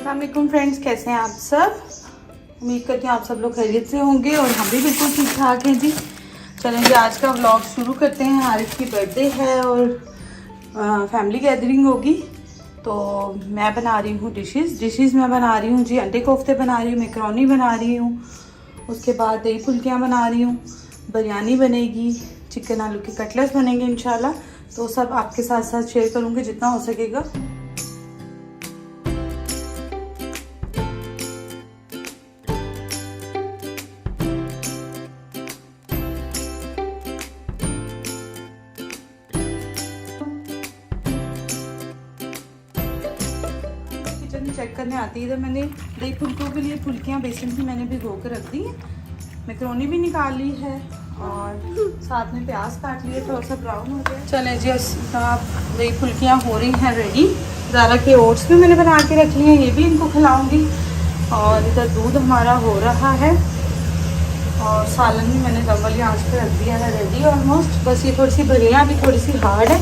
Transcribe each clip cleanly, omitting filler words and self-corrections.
अस्सलाम वालेकुम फ्रेंड्स, कैसे हैं आप सब। उम्मीद करती हूँ आप सब लोग खैरियत से होंगे और हम भी बिल्कुल ठीक ठाक हैं जी। चलें जी, आज का व्लॉग शुरू करते हैं। आरिफ की बर्थडे है और फैमिली गैदरिंग होगी, तो मैं बना रही हूँ डिशेस मैं बना रही हूँ जी। अंडे कोफ्ते बना रही हूँ, मैकरोनी बना रही हूँ, उसके बाद दही फुल्कियाँ बना रही हूँ, बिरयानी बनेगी, चिकन आलू के कटलेट्स बनेंगे इंशाल्लाह। तो सब आपके साथ साथ शेयर करूँगी जितना हो सकेगा। चेक करने आती है। इधर मैंने दही फुल्कों के लिए फुल्कियाँ बेसन की मैंने भिगो के रख दी है, मैकरोनी भी निकाल ली है और साथ में प्याज काट लिए, थोड़ा सा ब्राउन हो गया। चलें जी, दही फुल्कियाँ हो रही हैं रेडी। ज़ारा के ओट्स भी मैंने बना के रख लिए हैं, ये भी इनको खिलाऊंगी। और इधर दूध हमारा हो रहा है और सालन भी मैंने दम वाली आँच पे रख दिया है रेडी ऑलमोस्ट। बस ये थोड़ी सी बलियाँ अभी थोड़ी सी हार्ड है,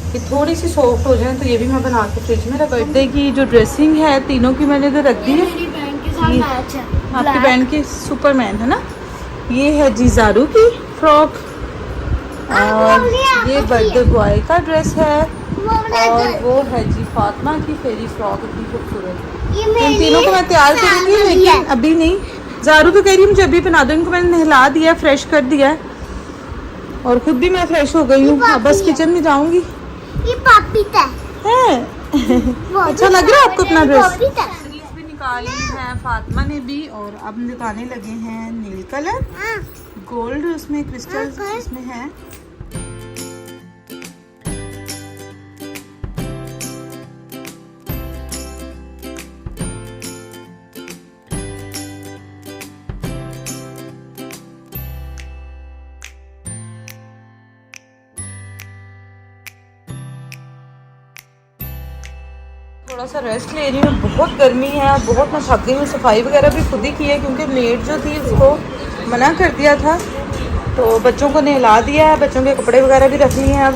कि थोड़ी सी सॉफ्ट हो जाए, तो ये भी मैं बना के फ्रिज में रख। बर्थडे की जो ड्रेसिंग है तीनों की मैंने इधर रख दी है। आपकी बहन की सुपरमैन है ना। ये है जी ज़ारू की फ्रॉक और ये बर्थडे बॉय का ड्रेस है और वो है जी फातिमा की फेरी फ्रॉक, इतनी खूबसूरत। इन तीनों को मैं तैयार करूँगी, लेकिन अभी नहीं। ज़ारू तो कह रही है मुझे अभी पहना दो। इनको मैंने नहला दिया, फ्रेश कर दिया है और खुद भी मैं फ्रेश हो गई हूँ। बस किचन में जाऊँगी। ये पापी है अच्छा लग रहा है आपको अपना ड्रेस। स्लीव्स भी निकाली है फातिमा ने भी और अब लगाने लगे हैं नील कलर, गोल्ड उसमें क्रिस्टल इसमें है। थोड़ा सा रेस्ट ले रही हूँ, बहुत गर्मी है और बहुत मैं थक गई हूँ। सफाई वगैरह भी खुद ही की है क्योंकि मेड जो थी उसको मना कर दिया था, तो बच्चों को नहला दिया है, बच्चों के कपड़े वगैरह भी रख लिए हैं अब।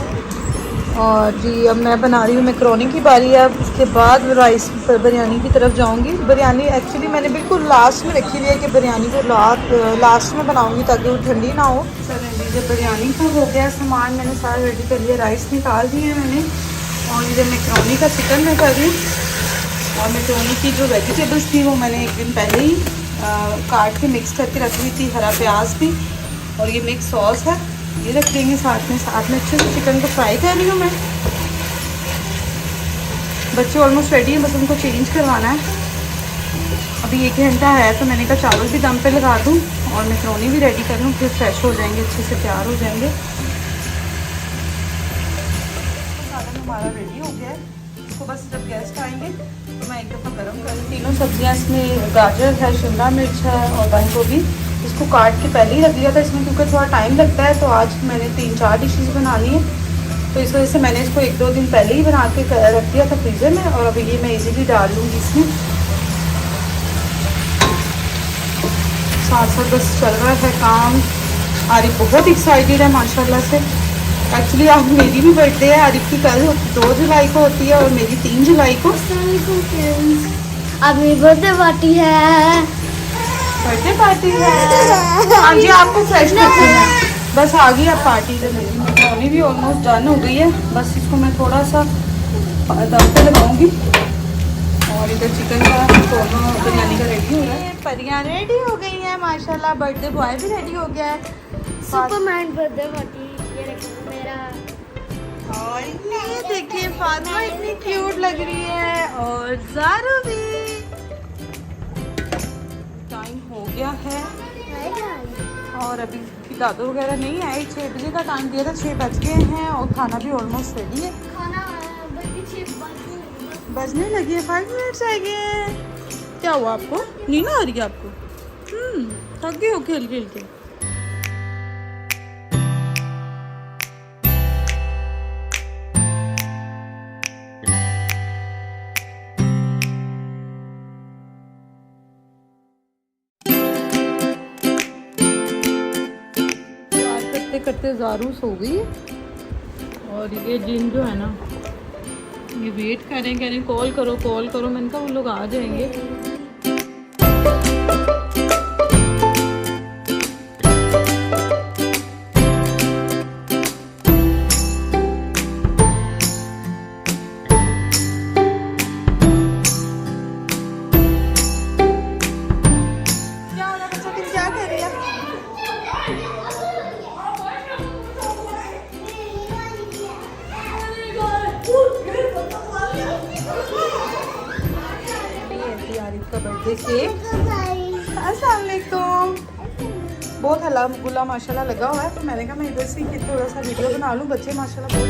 और जी अब मैं बना रही हूँ मैकरोनी की बारी है। अब उसके बाद राइस बिरयानी की तरफ जाऊँगी। बिरयानी एक्चुअली मैंने बिल्कुल लास्ट में रखी हुई है कि बिरयानी को लास्ट में बनाऊँगी ताकि वो ठंडी ना हो। चलें जी, जब बिरयानी का हो गया सामान मैंने सारा रेडी कर लिया, राइस निकाल दिए मैंने और इधर मैकरोनी का चिकन मैं कर रही हूँ। और मैकरोनी की जो वेजिटेबल्स थी वो मैंने एक दिन पहले ही काट के मिक्स करके रख ली थी, हरा प्याज भी, और ये मिक्स सॉस है ये रख देंगे साथ में अच्छे से चिकन को फ्राई कर रही हूँ मैं। बच्चे ऑलमोस्ट रेडी हैं, बस उनको चेंज करवाना है। अभी 1 घंटा है तो मैंने कहा चावल भी दम पे लगा दूँ और मैकरोनी भी रेडी कर लूँ, फिर फ्रेश हो जाएंगे, अच्छे से तैयार हो जाएंगे। हमारा रेडी हो गया है, इसको बस जब गेस्ट आएंगे तो मैं एक दफ़ा गर्म कर लूँ। तीनों सब्जियां इसमें गाजर है, शिमला मिर्च है और बंद गोभी, इसको काट के पहले ही रख दिया था इसमें क्योंकि थोड़ा टाइम लगता है। तो आज मैंने 3-4 डिशेस बनानी है, तो इस वजह से मैंने इसको 1-2 दिन पहले ही बना के रख दिया था फ्रीज़र में और अभी ये मैं ईज़िली डाल लूँगी इसमें। साथ साथ बस चल रहा है काम। आरिफ बहुत एक्साइटेड है माशाल्लाह से। एक्चुअली आज मेरी भी बर्थडे है, आरिफ की कल 2 जुलाई को होती है और मेरी 3 जुलाई को। अब मेरी बर्थडे पार्टी है। हाँ जी, आपको फ्रेश करते हैं। बस आ गई अब पार्टी। तो मेरी मैकरोनी भी ऑलमोस्ट डन हो गई है, बस इसको मैं थोड़ा सा दम पे लगाऊंगी और इधर चिकन का दोनों बिरयानी का रेडी हो रहा है। परियां रेडी हो गई हैं माशाल्लाह, बर्थडे बॉय भी रेडी हो गया है। सुपरमैन बर्थडे पार्टी मेरा। और ये देखिए फातिमा इतनी क्यूट लग रही है और ज़ारू भी। टाइम हो गया है और अभी दादू वगैरह नहीं आए। 6 बजे का टाइम दिया था, 6 बज गए हैं और खाना भी ऑलमोस्ट रेडी है। बजने लगी है, 5 मिनट्स रह गए हैं। क्या हुआ आपको, नींद आ रही है आपको? थक गए हो खेल खेल के। करते करते ज़ारू सो गई और ये जिन जो है ना ये वेट कर रहे हैं, कह रहे हैं कॉल करो। मैंने कहा वो लोग आ जाएंगे। अस्सलाम वालेकुम। बहुत हल्ला गुला माशाल्लाह लगा हुआ है, तो मैंने कहा मैं इधर से थोड़ा सा वीडियो बना लूँ। बच्चे माशाल्लाह बहुत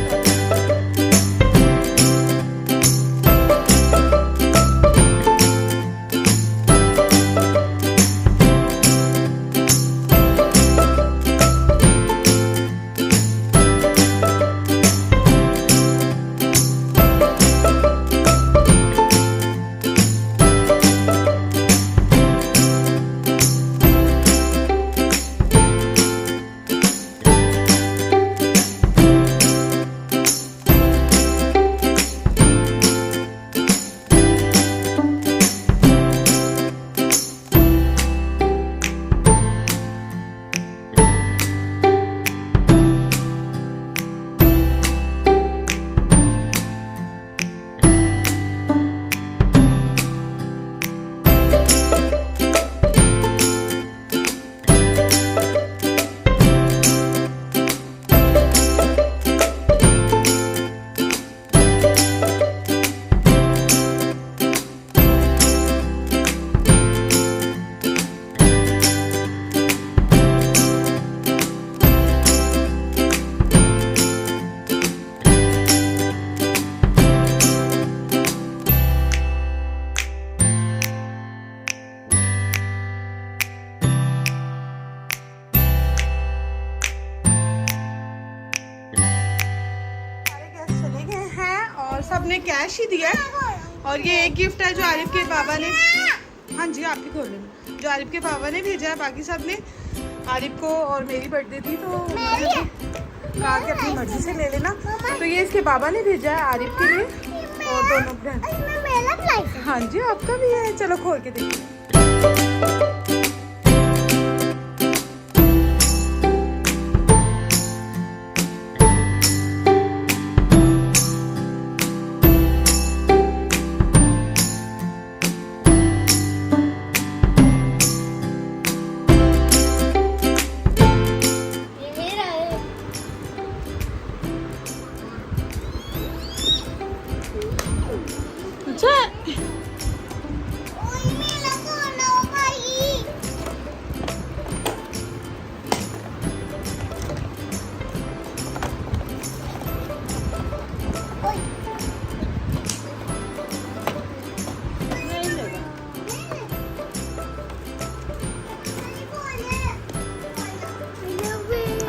सबने कैश ही दिया है। और ये एक गिफ्ट है जो आरिफ के पापा ने, हाँ जी आप ही खोल लेना, जो आरिफ के पापा ने भेजा है। बाकी सब ने आरिफ को, और मेरी बर्थडे थी तो कहा कि अपनी मर्जी से ले लेना। तो ये इसके पापा ने भेजा है आरिफ के लिए और दोनों बहन। हाँ जी आपका भी है, चलो खोल के देखिए।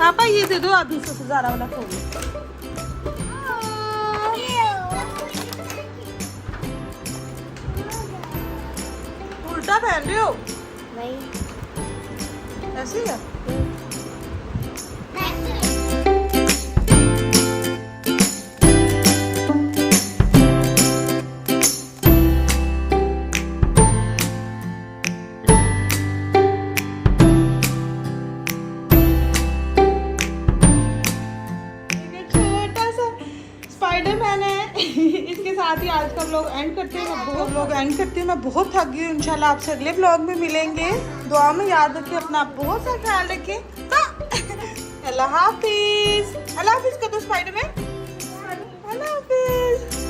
पापा ये दे दो, आप दूसरे से ज़ारा वाला खोलो। उल्टा पहन रहे हो? नहीं, ऐसे ही है। इसके साथ ही आज का व्लॉग एंड करते हैं। मैं बहुत थक गई हूँ। इंशाल्लाह आपसे अगले व्लॉग में मिलेंगे। दुआ में याद रखिए, अपना बहुत सा ख्याल रखिए। अल्लाह हाफिज। अल्लाह हाफिज कर दो स्पाइडरमैन। अल्लाह हाफिज।